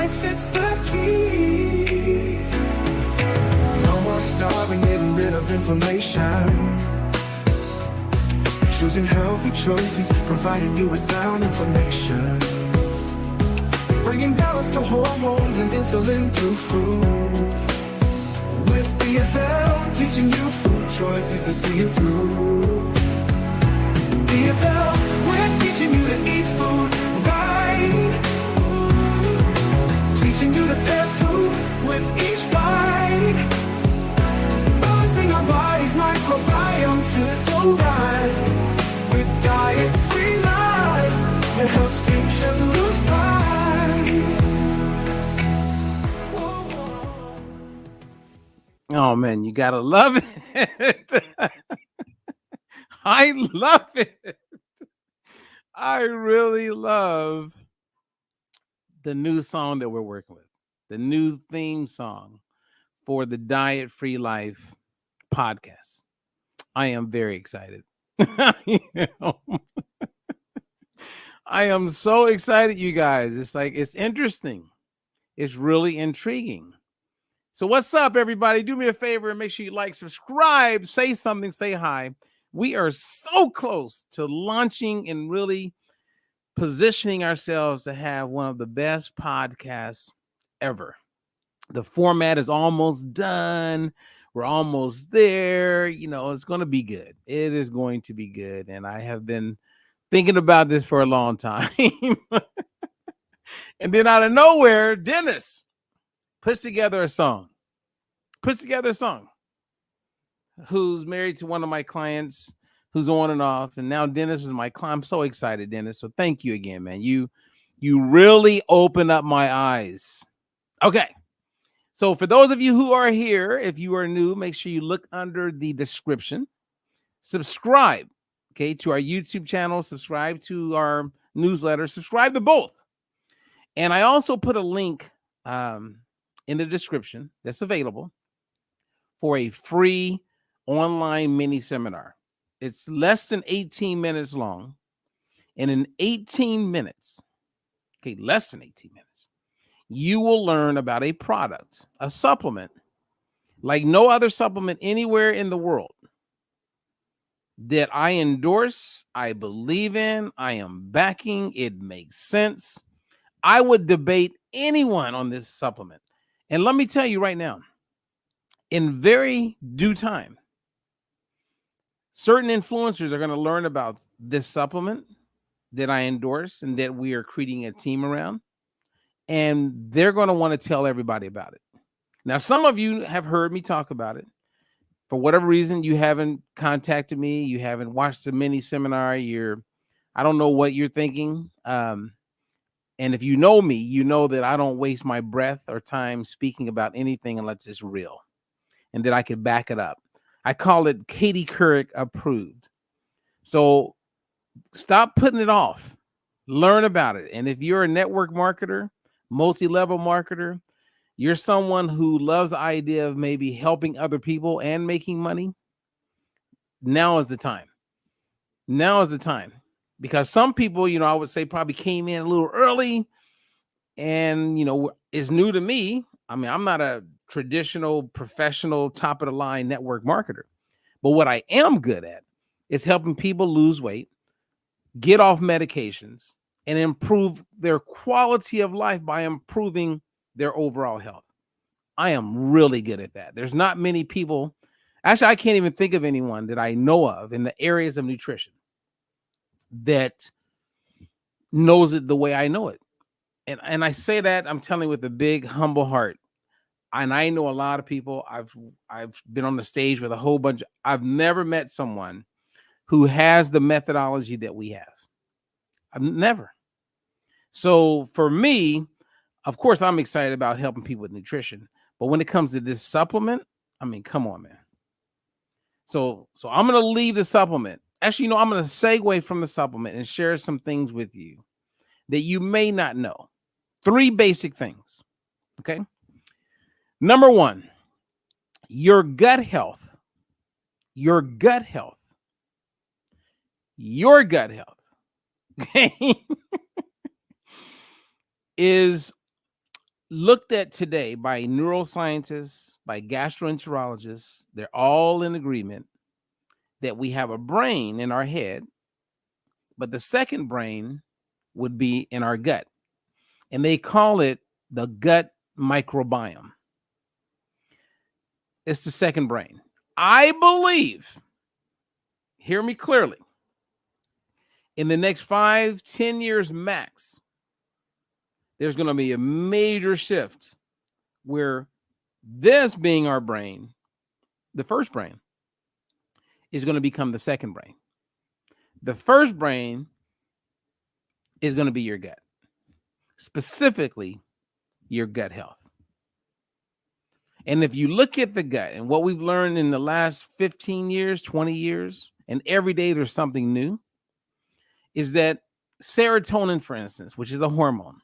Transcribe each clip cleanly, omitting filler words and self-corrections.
life, it's the key. No more starving, getting rid of inflammation. Choosing healthy choices, providing you with sound information. Bringing balance to hormones and insulin through food. With DFL, teaching you food choices to see you through. DFL, we're teaching you to eat food right. Teaching you to pair food with each bite. Balancing our body's microbiome, feeling so right. With diet-free life, it helps futures lose pride. Oh man, you gotta love it. I love it. I really love the new song that we're working with, the new theme song for the Diet Free Life podcast. I am very excited. You know? I am so excited, you guys. It's interesting. It's really intriguing. So what's up, everybody? Do me a favor and make sure you like, subscribe, say something, say hi. We are so close to launching and really positioning ourselves to have one of the best podcasts ever. The format is almost done. We're almost there. You know, it's going to be good. It is going to be good. And I have been thinking about this for a long time. And then out of nowhere, Dennis puts together a song. Who's married to one of my clients, who's on and off, and now Dennis is my client. I'm so excited, Dennis. So thank you again, man. You really opened up my eyes. Okay. So for those of you who are here, if you are new, make sure you look under the description. Subscribe, okay, to our YouTube channel. Subscribe to our newsletter. Subscribe to both. And I also put a link in the description that's available for a free online mini seminar. It's less than 18 minutes long. And in 18 minutes, okay, less than 18 minutes, you will learn about a product, a supplement, like no other supplement anywhere in the world that I endorse, I believe in, I am backing, it makes sense. I would debate anyone on this supplement. And let me tell you right now, in very due time, certain influencers are going to learn about this supplement that I endorse and that we are creating a team around. And they're going to want to tell everybody about it. Now, some of you have heard me talk about it. For whatever reason, you haven't contacted me. You haven't watched the mini seminar. I don't know what you're thinking. And if you know me, you know that I don't waste my breath or time speaking about anything unless it's real and that I can back it up. I call it Katie Couric approved. So stop putting it off. Learn about it. And if you're a network marketer, multi-level marketer, you're someone who loves the idea of maybe helping other people and making money, now is the time. Now is the time. Because some people, I would say probably came in a little early and, is new to me. I mean, I'm not a traditional, professional, top of the line network marketer. But what I am good at is helping people lose weight, get off medications, and improve their quality of life by improving their overall health. I am really good at that. There's not many people. Actually, I can't even think of anyone that I know of in the areas of nutrition that knows it the way I know it. And I say that, I'm telling you with a big, humble heart. And I know a lot of people. I've been on the stage with a whole bunch. I've never met someone who has the methodology that we have. I've never. So for me, of course, I'm excited about helping people with nutrition. But when it comes to this supplement, I mean, come on, man. So I'm going to leave the supplement. Actually, I'm going to segue from the supplement and share some things with you that you may not know. 3 basic things. Okay. Number 1, your gut health. Your gut health. Your gut health. Okay. is looked at today by neuroscientists, by gastroenterologists. They're all in agreement that we have a brain in our head, but the second brain would be in our gut. And they call it the gut microbiome. It's the second brain. I believe, hear me clearly, in the next 5-10 years max, there's going to be a major shift where this being our brain, the first brain, is going to become the second brain. The first brain is going to be your gut, specifically your gut health. And if you look at the gut and what we've learned in the last 15 years, 20 years, and every day there's something new, is that serotonin, for instance, which is a hormone,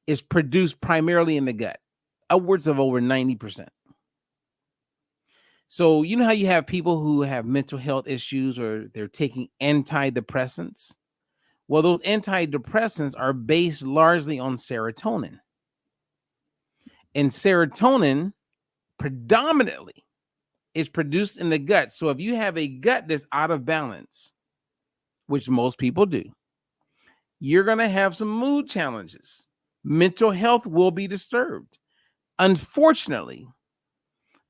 is produced primarily in the gut, upwards of over 90%. So you know how you have people who have mental health issues or they're taking antidepressants? Well, those antidepressants are based largely on serotonin. And serotonin predominantly is produced in the gut. So if you have a gut that's out of balance, which most people do, you're going to have some mood challenges. Mental health will be disturbed. Unfortunately,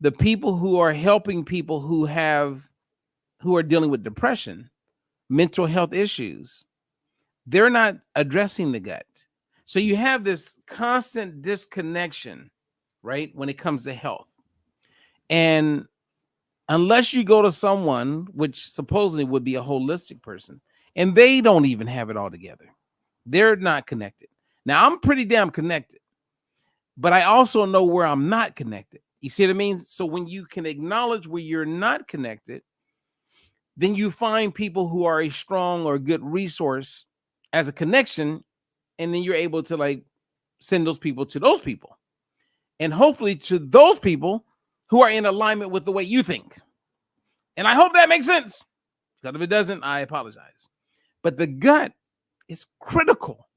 the people who are helping people who are dealing with depression, mental health issues, they're not addressing the gut. So you have this constant disconnection, right, when it comes to health. And unless you go to someone, which supposedly would be a holistic person, and they don't even have it all together, they're not connected. Now, I'm pretty damn connected, but I also know where I'm not connected. You see what I mean? So when you can acknowledge where you're not connected, then you find people who are a strong or good resource as a connection, and then you're able to like send those people to those people, and hopefully to those people who are in alignment with the way you think. And I hope that makes sense, because if it doesn't, I apologize. But the gut is critical.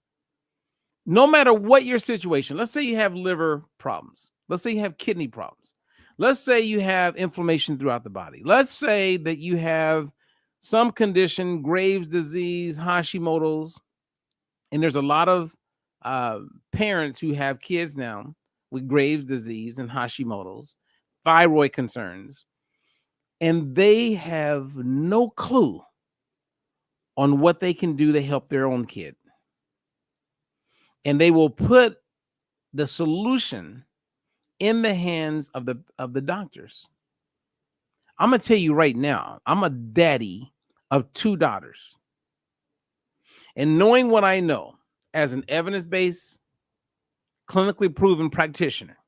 No matter what your situation, let's say you have liver problems. Let's say you have kidney problems. Let's say you have inflammation throughout the body. Let's say that you have some condition, Graves' disease, Hashimoto's, and there's a lot of parents who have kids now with Graves' disease and Hashimoto's, thyroid concerns, and they have no clue on what they can do to help their own kid. And they will put the solution in the hands of the doctors. I'm going to tell you right now, I'm a daddy of 2 daughters. And knowing what I know as an evidence-based, clinically proven practitioner,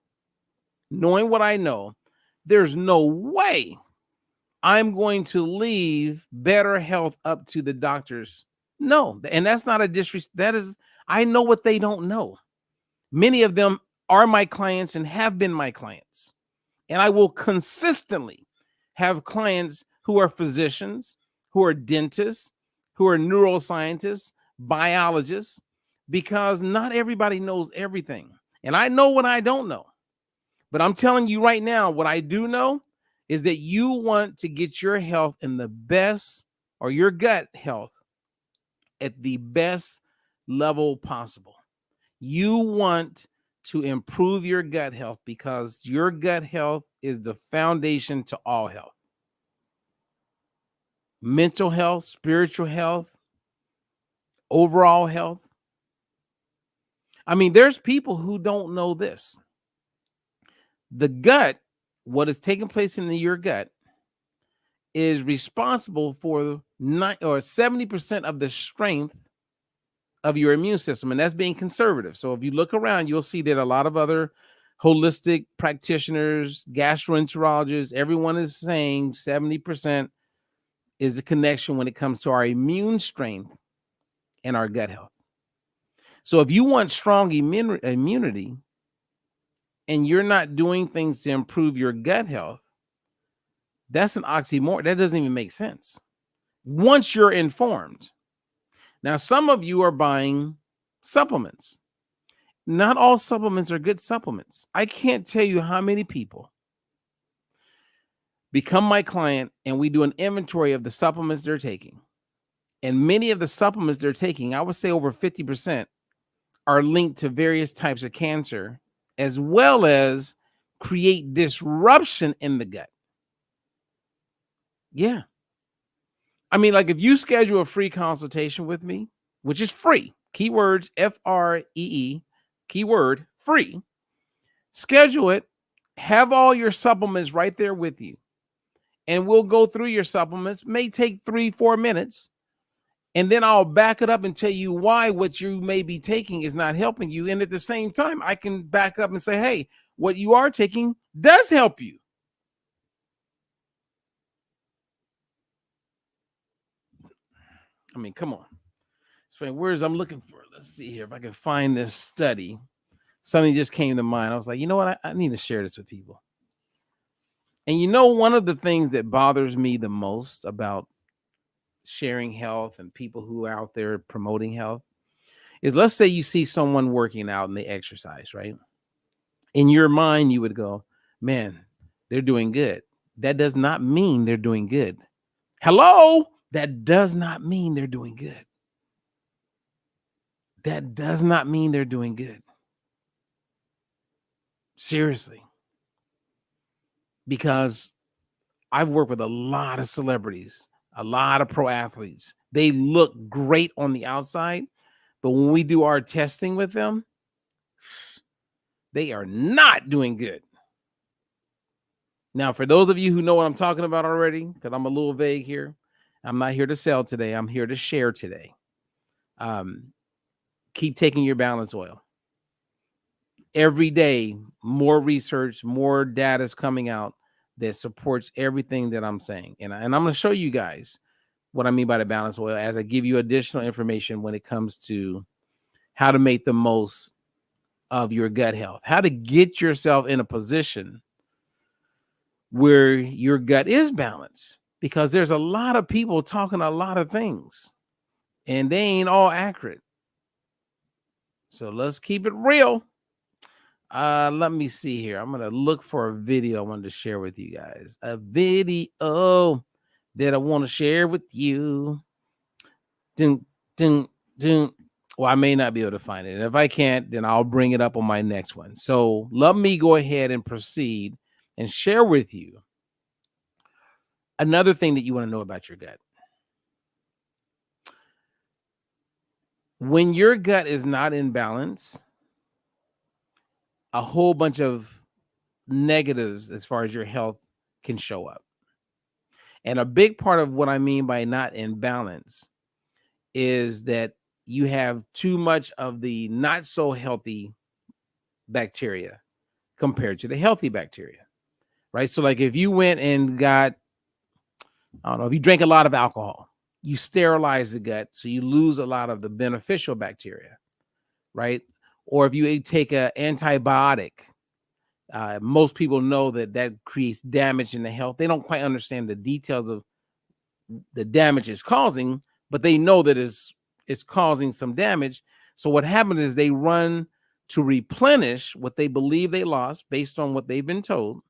knowing what I know, there's no way I'm going to leave better health up to the doctors. No, and that's not a disrespect. That is, I know what they don't know. Many of them are my clients and have been my clients. And I will consistently have clients who are physicians, who are dentists, who are neuroscientists, biologists, because not everybody knows everything. And I know what I don't know. But I'm telling you right now, what I do know is that you want to get your health in the best, or your gut health at the best level possible. You want to improve your gut health because your gut health is the foundation to all health. Mental health, spiritual health, overall health. I mean, there's people who don't know this. The gut, what is taking place in your gut, is responsible for 70% of the strength of your immune system, and that's being conservative. So if you look around, you'll see that a lot of other holistic practitioners, gastroenterologists, everyone is saying 70% is a connection when it comes to our immune strength and our gut health. So if you want strong immunity and you're not doing things to improve your gut health, that's an oxymoron. That doesn't even make sense once you're informed. Now, some of you are buying supplements, Not all supplements are good supplements. I can't tell you how many people become my client and we do an inventory of the supplements they're taking. And many of the supplements they're taking, I would say over 50%, are linked to various types of cancer, as well as create disruption in the gut. Yeah. I mean, like if you schedule a free consultation with me, which is free, keywords FREE, keyword free, schedule it, have all your supplements right there with you. And we'll go through your supplements, may take 3-4 minutes. And then I'll back it up and tell you why what you may be taking is not helping you. And at the same time, I can back up and say, hey, what you are taking does help you. I mean, come on. So words I'm looking for. Let's see here if I can find this study. Something just came to mind. I was like, you know what? I need to share this with people. And you know, one of the things that bothers me the most about sharing health and people who are out there promoting health is, let's say you see someone working out and they exercise, right? In your mind, you would go, man, they're doing good. That does not mean they're doing good. Hello? That does not mean they're doing good. That does not mean they're doing good. Seriously. Because I've worked with a lot of celebrities, a lot of pro athletes. They look great on the outside, but when we do our testing with them, they are not doing good. Now, for those of you who know what I'm talking about already, because I'm a little vague here, I'm not here to sell today. I'm here to share today. Keep taking your balance oil. Every day, more research, more data is coming out that supports everything that I'm saying. And I'm going to show you guys what I mean by the balance oil as I give you additional information when it comes to how to make the most of your gut health, how to get yourself in a position where your gut is balanced, because there's a lot of people talking a lot of things and they ain't all accurate. So let's keep it real. Let me see here. I'm going to look for a video I wanted to share with you guys. A video that I want to share with you. Dun, dun, dun. Well, I may not be able to find it. And if I can't, then I'll bring it up on my next one. So let me go ahead and proceed and share with you another thing that you want to know about your gut. When your gut is not in balance, a whole bunch of negatives as far as your health can show up. And a big part of what I mean by not in balance is that you have too much of the not so healthy bacteria compared to the healthy bacteria, right? So like if you went and got, I don't know, if you drank a lot of alcohol, you sterilize the gut, so you lose a lot of the beneficial bacteria, right? Or if you take an antibiotic, most people know that creates damage in the health. They don't quite understand the details of the damage it's causing, but they know that it's causing some damage. So what happens is they run to replenish what they believe they lost based on what they've been told.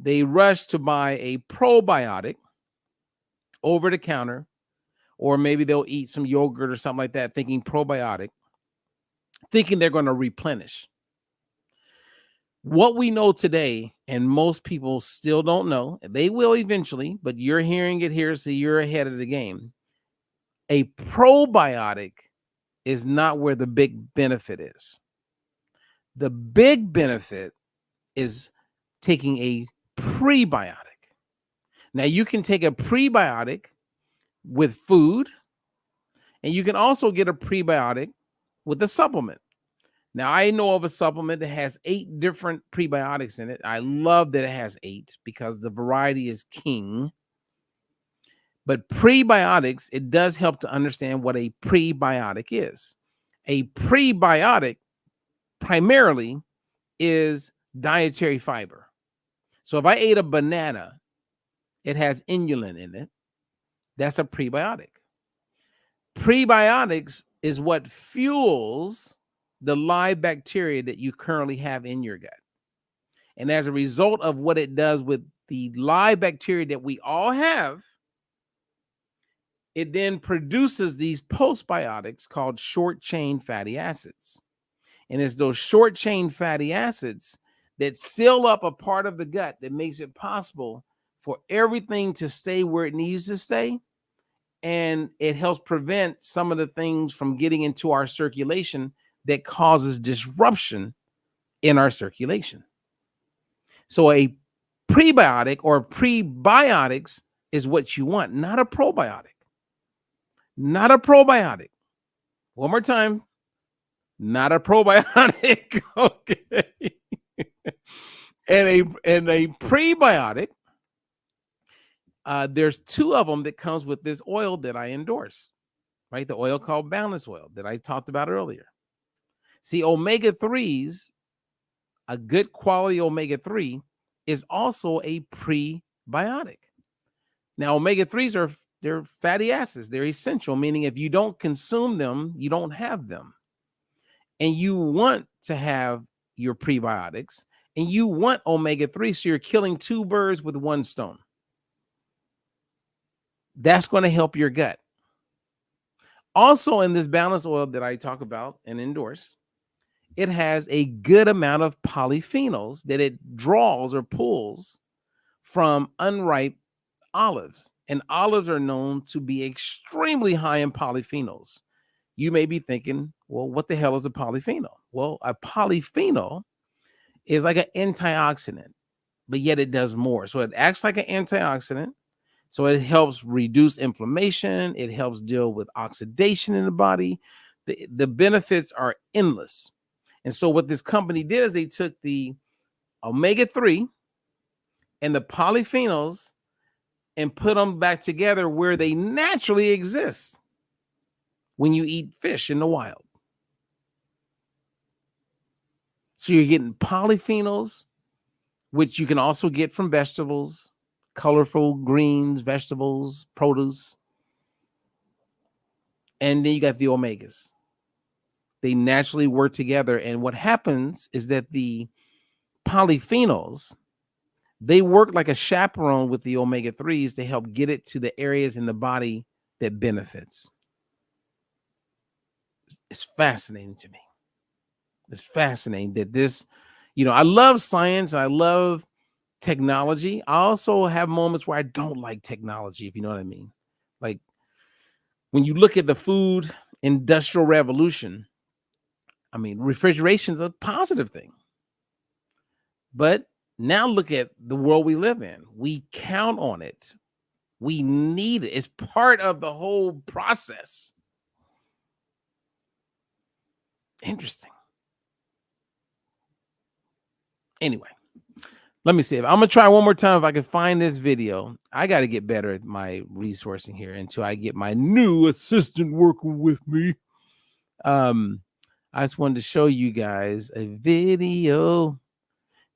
They rush to buy a probiotic over the counter, or maybe they'll eat some yogurt or something like that, thinking probiotic, thinking they're going to replenish. What we know today, and most people still don't know, they will eventually, but you're hearing it here, so you're ahead of the game. A probiotic is not where the big benefit is. The big benefit is taking a prebiotic. Now, you can take a prebiotic with food, and you can also get a prebiotic with a supplement. Now, I know of a supplement that has 8 different prebiotics in it. I love that it has 8 because the variety is king. But prebiotics, it does help to understand what a prebiotic is. A prebiotic primarily is dietary fiber. So if I ate a banana, it has inulin in it. That's a prebiotic. Prebiotics is what fuels the live bacteria that you currently have in your gut. And as a result of what it does with the live bacteria that we all have, it then produces these postbiotics called short chain fatty acids. And it's those short chain fatty acids that seal up a part of the gut that makes it possible for everything to stay where it needs to stay. And it helps prevent some of the things from getting into our circulation that causes disruption in our circulation. So a prebiotic or prebiotics is what you want, not a probiotic. Not a probiotic. One more time. Not a probiotic. Okay. And a prebiotic, there's two of them that comes with this oil that I endorse, right? The oil called balance oil that I talked about earlier. See, omega-3s, a good quality omega-3 is also a prebiotic. Now, omega-3s they're fatty acids. They're essential, meaning if you don't consume them, you don't have them. And you want to have your prebiotics and you want omega-3, so you're killing two birds with one stone. That's going to help your gut. Also, in this balance oil that I talk about and endorse, it has a good amount of polyphenols that it draws or pulls from unripe olives. And olives are known to be extremely high in polyphenols. You may be thinking, well, what the hell is a polyphenol? Well, a polyphenol is like an antioxidant, but yet it does more. So it acts like an antioxidant. So it helps reduce inflammation. It helps deal with oxidation in the body. The benefits are endless. And so what this company did is they took the omega-3 and the polyphenols and put them back together where they naturally exist when you eat fish in the wild. So you're getting polyphenols, which you can also get from vegetables, colorful greens, vegetables, produce. And then you got the omegas. They naturally work together. And what happens is that the polyphenols, they work like a chaperone with the omega-3s to help get it to the areas in the body that benefits. It's fascinating to me. It's fascinating that this, I love science. I love technology. I also have moments where I don't like technology, if you know what I mean. Like when you look at the food industrial revolution, I mean, refrigeration is a positive thing. But now look at the world we live in. We count on it. We need it. It's part of the whole process. Interesting. Anyway, let me see. I'm going to try one more time if I can find this video. I got to get better at my resourcing here until I get my new assistant working with me. I just wanted to show you guys a video.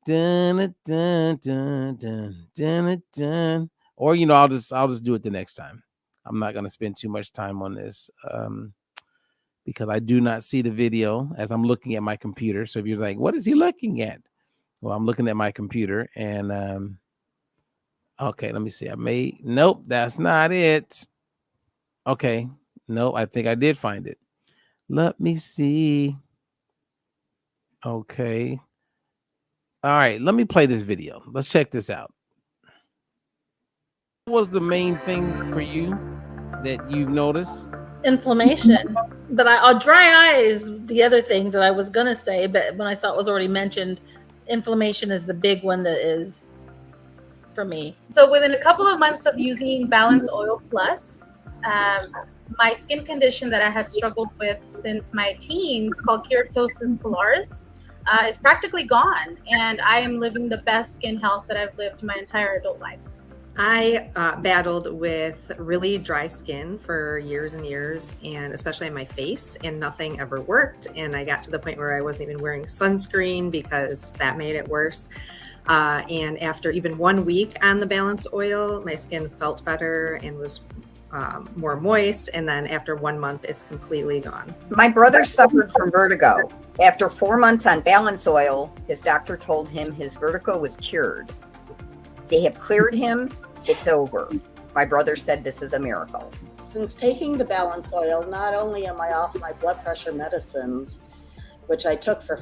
Dun, dun, dun, dun, dun, dun. Or, I'll just do it the next time. I'm not going to spend too much time on this because I do not see the video as I'm looking at my computer. So if you're like, what is he looking at? Well, I'm looking at my computer and, okay, let me see. Nope, that's not it. Okay. No, I think I did find it. Let me see. Okay. All right, let me play this video. Let's check this out. What was the main thing for you that you've noticed? Inflammation. But dry eye is the other thing that I was going to say, but when I saw it was already mentioned, inflammation is the big one that is for me. So within a couple of months of using Balance Oil Plus, my skin condition that I have struggled with since my teens called keratosis pilaris is practically gone. And I am living the best skin health that I've lived my entire adult life. I battled with really dry skin for years and years, and especially on my face, and nothing ever worked. And I got to the point where I wasn't even wearing sunscreen because that made it worse. And after even 1 week on the Balance Oil, my skin felt better and was more moist, and then after 1 month, it's completely gone. My brother suffered from vertigo. After 4 months on balance oil, his doctor told him his vertigo was cured. They have cleared him. It's over. My brother said this is a miracle. Since taking the balance oil, not only am I off my blood pressure medicines, which I took for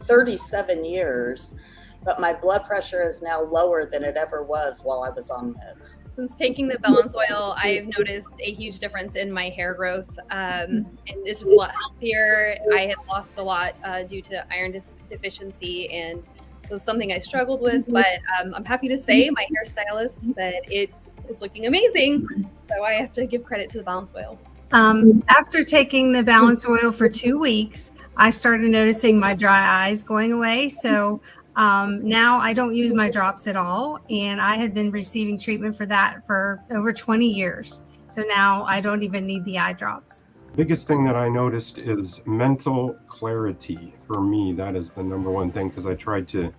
37 years, but my blood pressure is now lower than it ever was while I was on meds. Since taking the balance oil, I've noticed a huge difference in my hair growth. And it's just a lot healthier. I had lost a lot due to iron deficiency, and so it's something I struggled with. But I'm happy to say my hairstylist said it is looking amazing. So I have to give credit to the balance oil. After taking the balance oil for 2 weeks, I started noticing my dry eyes going away. So now I don't use my drops at all. And I had been receiving treatment for that for over 20 years. So now I don't even need the eye drops. Biggest thing that I noticed is mental clarity. For me, that is the number one thing, because I tried to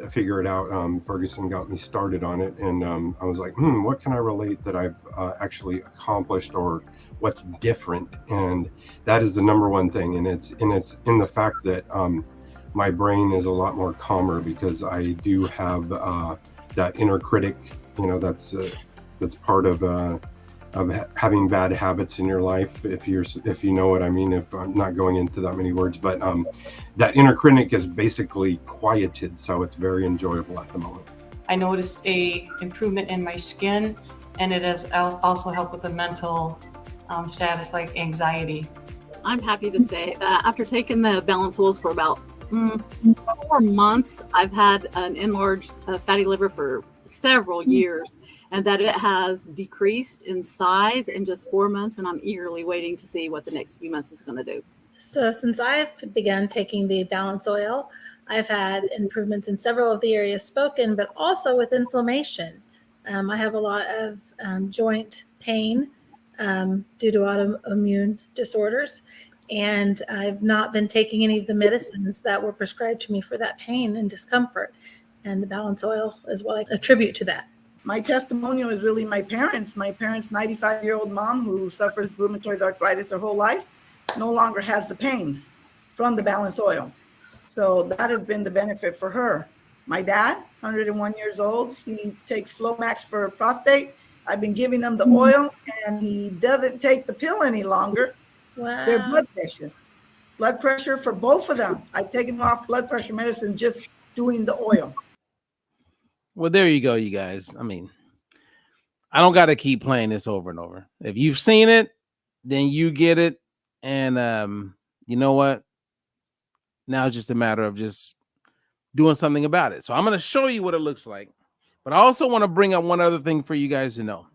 figure it out. Ferguson got me started on it, and I was like, what can I relate that I've actually accomplished, or what's different? And that is the number one thing, and it's in the fact that my brain is a lot more calmer, because I do have that inner critic, that's part of having bad habits in your life, if you know what I mean. If I'm not going into that many words, but that inner critic is basically quieted, so it's very enjoyable at the moment. I noticed a improvement in my skin, and it has also helped with the mental status, like anxiety. I'm happy to say that after taking the balance oils for about 4 months, I've had an enlarged fatty liver for several years, and that it has decreased in size in just 4 months, and I'm eagerly waiting to see what the next few months is going to do. So since I've begun taking the balance oil, I've had improvements in several of the areas spoken, but also with inflammation. I have a lot of joint pain due to autoimmune disorders, and I've not been taking any of the medicines that were prescribed to me for that pain and discomfort. And the balance oil is what I attribute to that. My testimonial is really my parents. My parents' 95-year-old mom, who suffers rheumatoid arthritis her whole life, no longer has the pains from the balance oil. So that has been the benefit for her. My dad, 101 years old, he takes Flomax for prostate. I've been giving him the oil, and he doesn't take the pill any longer. Wow. Their blood pressure for both of them. I've taken off blood pressure medicine just doing the oil. Well, there you go, you guys. I mean, I don't got to keep playing this over and over. If you've seen it, then you get it. And you know what? Now it's just a matter of just doing something about it. So I'm going to show you what it looks like. But I also want to bring up one other thing for you guys to know.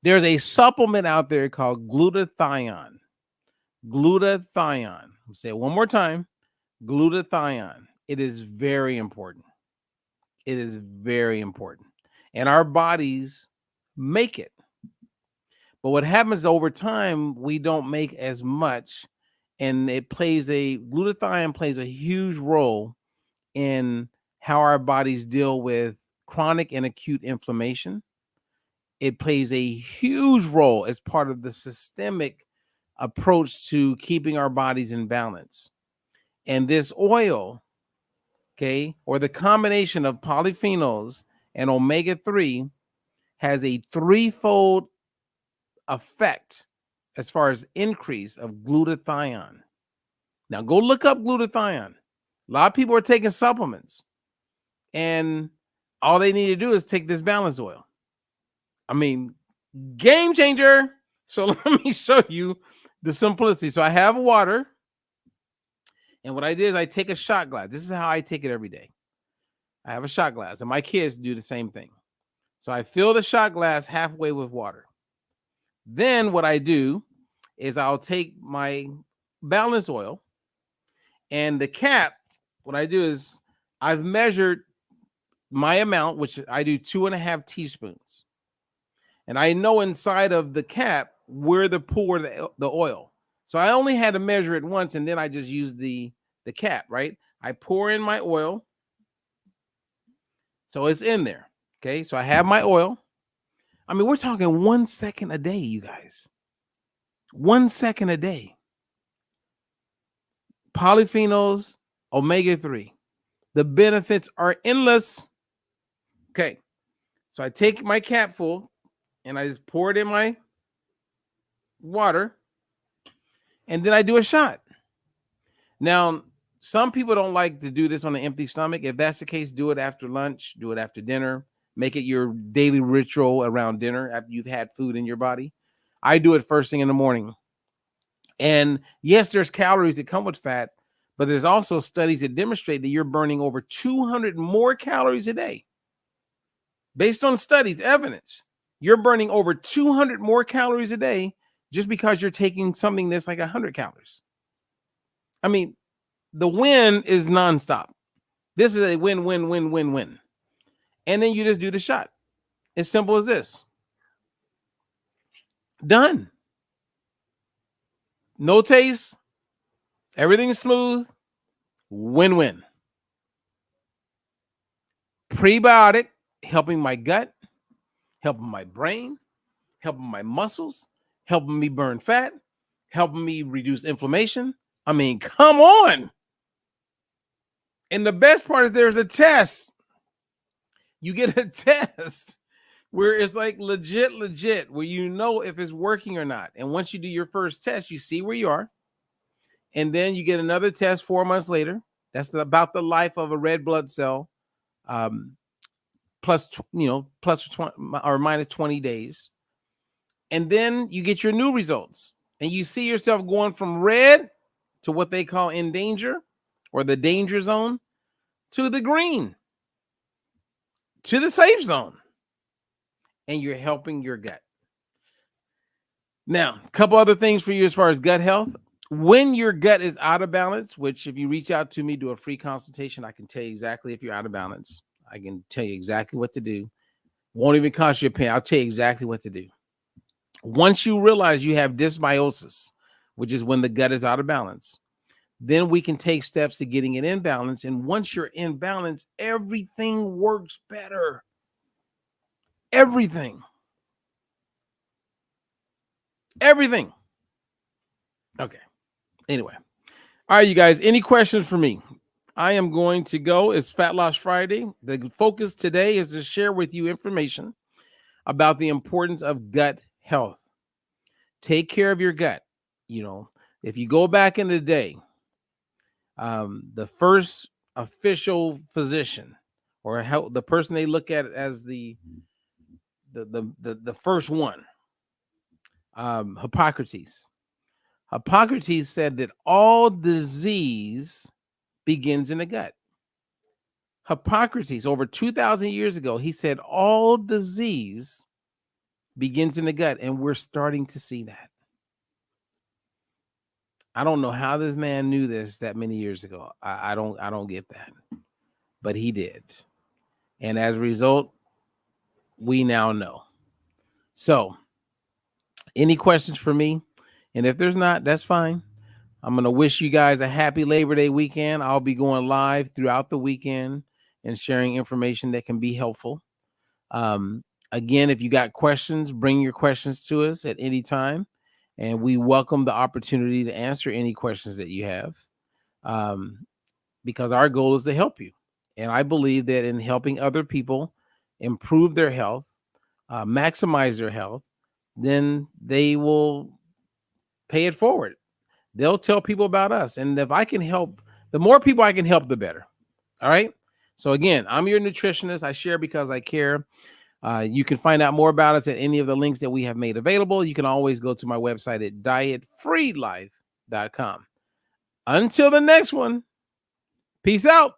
There's a supplement out there called glutathione. Glutathione. I'll say it one more time. Glutathione. It is very important. It is very important. And our bodies make it. But what happens over time, we don't make as much. And glutathione plays a huge role in how our bodies deal with chronic and acute inflammation. It plays a huge role as part of the systemic approach to keeping our bodies in balance. And this oil, okay, or the combination of polyphenols and omega-3 has a threefold effect as far as increase of glutathione. Now go look up glutathione. A lot of people are taking supplements, and all they need to do is take this balance oil. I mean, game changer. So let me show you the simplicity. So I have water, and what I did is I take a shot glass. This is how I take it every day. I have a shot glass, and my kids do the same thing. So I fill the shot glass halfway with water. Then what I do is I'll take my balance oil, and the cap, what I do is I've measured my amount, which I do 2.5 teaspoons. And I know inside of the cap where to pour the oil. So I only had to measure it once, and then I just used the cap, right? I pour in my oil. So it's in there. Okay, so I have my oil. I mean, we're talking 1 second a day, you guys. 1 second a day. Polyphenols, omega-3. The benefits are endless. Okay. So I take my capful and I just pour it in my water, and then I do a shot. Now, some people don't like to do this on an empty stomach. If that's the case, do it after lunch, do it after dinner. Make it your daily ritual around dinner after you've had food in your body. I do it first thing in the morning. And yes, there's calories that come with fat, but there's also studies that demonstrate that you're burning over 200 more calories a day. Based on studies, evidence, you're burning over 200 more calories a day just because you're taking something that's like 100 calories. I mean, the win is nonstop. This is a win, win, win, win, win. And then you just do the shot. As simple as this. Done. No taste. Everything's smooth. Win-win. Prebiotic, helping my gut, helping my brain, helping my muscles, helping me burn fat, helping me reduce inflammation. I mean, come on. And the best part is there's a test. You get a test where it's like legit, where you know if it's working or not. And once you do your first test, you see where you are. And then you get another test 4 months later. That's about the life of a red blood cell, plus or minus 20 days. And then you get your new results. And you see yourself going from red to what they call in danger or the danger zone to the green, to the safe zone. And you're helping your gut. Now, a couple other things for you as far as gut health. When your gut is out of balance, which if you reach out to me, do a free consultation, I can tell you exactly if you're out of balance. I can tell you exactly what to do. Won't even cost you a penny. I'll tell you exactly what to do. Once you realize you have dysbiosis, which is when the gut is out of balance, then we can take steps to getting it in balance. And once you're in balance, everything works better. Everything. Okay. Anyway. All right, you guys, any questions for me? I am going to go. It's Fat Loss Friday. The focus today is to share with you information about the importance of gut health. Take care of your gut. You know, if you go back in the day, the first official physician or the person they look at as the first one, Hippocrates. Hippocrates said that all disease begins in the gut. Hippocrates, over 2,000 years ago, he said all disease begins in the gut, and we're starting to see that. I don't know how this man knew this that many years ago. I don't get that, but he did, and as a result, we now know. So, any questions for me? And if there's not, that's fine. I'm going to wish you guys a happy Labor Day weekend. I'll be going live throughout the weekend and sharing information that can be helpful. Again, if you got questions, bring your questions to us at any time. And we welcome the opportunity to answer any questions that you have, because our goal is to help you. And I believe that in helping other people improve their health, maximize their health, then they will pay it forward. They'll tell people about us. And if I can help, the more people I can help, the better. All right. So again, I'm your nutritionist. I share because I care. You can find out more about us at any of the links that we have made available. You can always go to my website at dietfreelife.com. Until the next one, peace out.